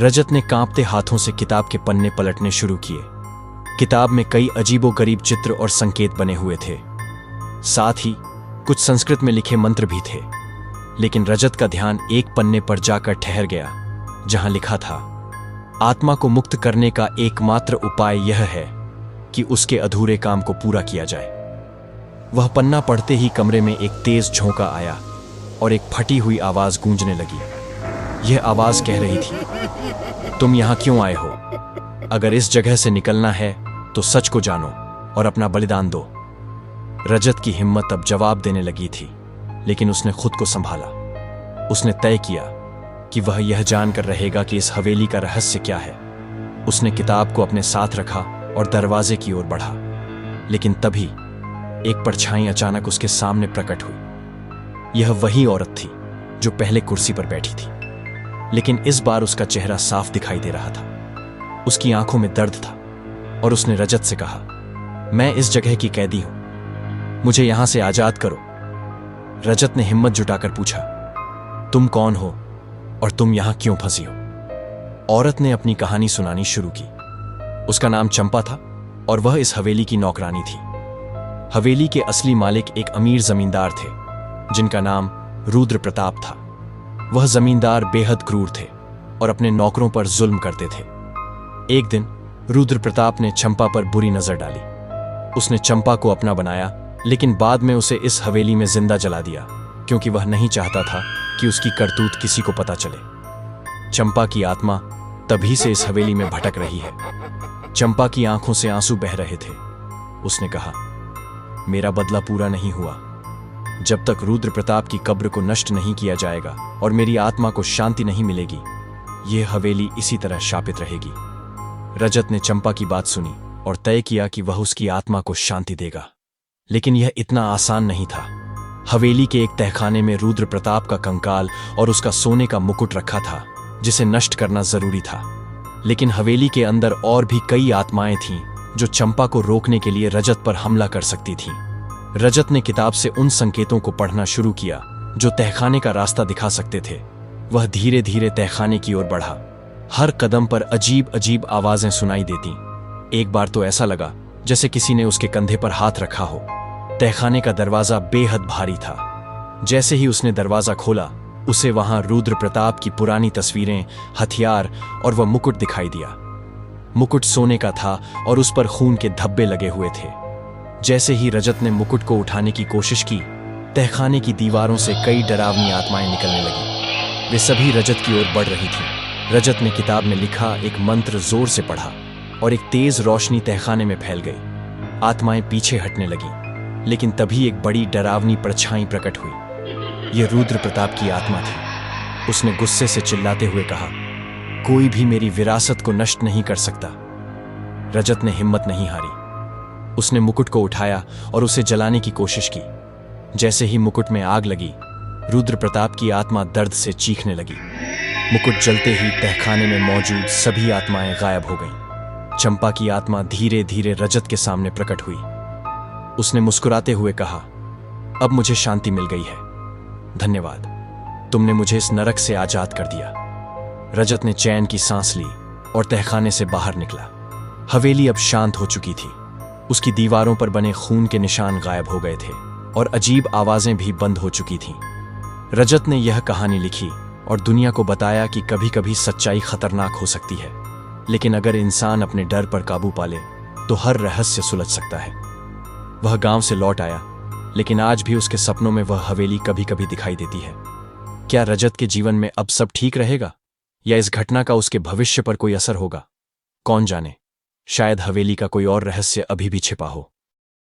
रजत ने कांपते हाथों से किताब के पन्ने पलटने शुरू किए। किताब में कई अजीबोगरीब चित्र और संकेत बने हुए थे। साथ ही कुछ संस्कृत में लिखे मंत्र भी थे। लेकिन रजत का ध्यान एक पन्ने पर जाकर ठहर गया, जहां लिखा था, आत्मा को मुक्त करने का एकमात्र उपाय यह है कि उसके अधूरे काम को पूरा किया जाए। वह पन्ना पढ़ते ही कमरे में एक तेज झोंका आया और एक फटी हुई आवाज गूंजने लगी। यह आवाज कह रही थी, तुम यहां क्यों आए हो? अगर इस जगह से निकलना है तो सच को जानो और अपना बलिदान दो। रजत की हिम्मत अब जवाब देने लगी थी, लेकिन उसने खुद को संभाला। उसने तय किया कि वह यह जानकर रहेगा कि इस हवेली का रहस्य क्या है। उसने किताब को अपने साथ रखा और दरवाजे की ओर बढ़ा। लेकिन तभी एक परछाई अचानक उसके सामने प्रकट हुई। यह वही औरत थी जो पहले कुर्सी पर बैठी थी, लेकिन इस बार उसका चेहरा साफ दिखाई दे रहा था। उसकी आंखों में दर्द था और उसने रजत से कहा, मैं इस जगह की कैदी हूं, मुझे यहां से आजाद करो। रजत ने हिम्मत जुटाकर पूछा, तुम कौन हो और तुम यहां क्यों फंसी हो? औरत ने अपनी कहानी सुनानी शुरू की। उसका नाम चंपा था और वह इस हवेली की नौकरानी थी। हवेली के असली मालिक एक अमीर जमींदार थे, जिनका नाम रुद्र प्रताप था। वह जमींदार बेहद क्रूर थे और अपने नौकरों पर जुल्म करते थे। एक दिन रुद्र प्रताप ने चंपा पर बुरी नजर डाली। उसने चंपा को अपना बनाया, लेकिन बाद में उसे इस हवेली में जिंदा जला दिया, क्योंकि वह नहीं चाहता था कि उसकी करतूत किसी को पता चले। चंपा की आत्मा तभी से इस हवेली में भटक रही है। चंपा की आंखों से आंसू बह रहे थे। उसने कहा, मेरा बदला पूरा नहीं हुआ। जब तक रुद्र प्रताप की कब्र को नष्ट नहीं किया जाएगा और मेरी आत्मा को शांति नहीं मिलेगी, यह हवेली इसी तरह शापित रहेगी। रजत ने चंपा की बात सुनी और तय किया कि वह उसकी आत्मा को शांति देगा। लेकिन यह इतना आसान नहीं था। हवेली के एक तहखाने में रुद्र प्रताप का कंकाल और उसका सोने का मुकुट रखा था, जिसे नष्ट करना जरूरी था। लेकिन हवेली के अंदर और भी कई आत्माएं थीं जो चंपा को रोकने के लिए रजत पर हमला कर सकती थीं। रजत ने किताब से उन संकेतों को पढ़ना शुरू किया जो तहखाने का रास्ता दिखा सकते थे। वह धीरे धीरे तहखाने की ओर बढ़ा। हर कदम पर अजीब अजीब आवाजें सुनाई देती। एक बार तो ऐसा लगा जैसे किसी ने उसके कंधे पर हाथ रखा हो। तहखाने का दरवाजा बेहद भारी था। जैसे ही उसने दरवाजा खोला, उसे वहां रुद्र प्रताप की पुरानी तस्वीरें, हथियार और वह मुकुट दिखाई दिया। मुकुट सोने का था और उस पर खून के धब्बे लगे हुए थे। जैसे ही रजत ने मुकुट को उठाने की कोशिश की, तहखाने की दीवारों से कई डरावनी आत्माएं निकलने लगीं। वे सभी रजत की ओर बढ़ रही थीं। रजत ने किताब में लिखा एक मंत्र जोर से पढ़ा और एक तेज रोशनी तहखाने में फैल गई। आत्माएं पीछे हटने लगीं, लेकिन तभी एक बड़ी डरावनी परछाई प्रकट हुई। यह रुद्र प्रताप की आत्मा थी। उसने गुस्से से चिल्लाते हुए कहा, कोई भी मेरी विरासत को नष्ट नहीं कर सकता। रजत ने हिम्मत नहीं हारी। उसने मुकुट को उठाया और उसे जलाने की कोशिश की। जैसे ही मुकुट में आग लगी, रुद्र प्रताप की आत्मा दर्द से चीखने लगी। मुकुट जलते ही तहखाने में मौजूद सभी आत्माएं गायब हो गईं। चंपा की आत्मा धीरे धीरे रजत के सामने प्रकट हुई। उसने मुस्कुराते हुए कहा, अब मुझे शांति मिल गई है। धन्यवाद, तुमने मुझे इस नरक से आजाद कर दिया। रजत ने चैन की सांस ली और तहखाने से बाहर निकला। हवेली अब शांत हो चुकी थी। उसकी दीवारों पर बने खून के निशान गायब हो गए थे और अजीब आवाजें भी बंद हो चुकी थीं। रजत ने यह कहानी लिखी और दुनिया को बताया कि कभी कभी सच्चाई खतरनाक हो सकती है, लेकिन अगर इंसान अपने डर पर काबू पाले तो हर रहस्य सुलझ सकता है। वह गांव से लौट आया, लेकिन आज भी उसके सपनों में वह हवेली कभी कभी दिखाई देती है। क्या रजत के जीवन में अब सब ठीक रहेगा, या इस घटना का उसके भविष्य पर कोई असर होगा? कौन जाने, शायद हवेली का कोई और रहस्य अभी भी छिपा हो।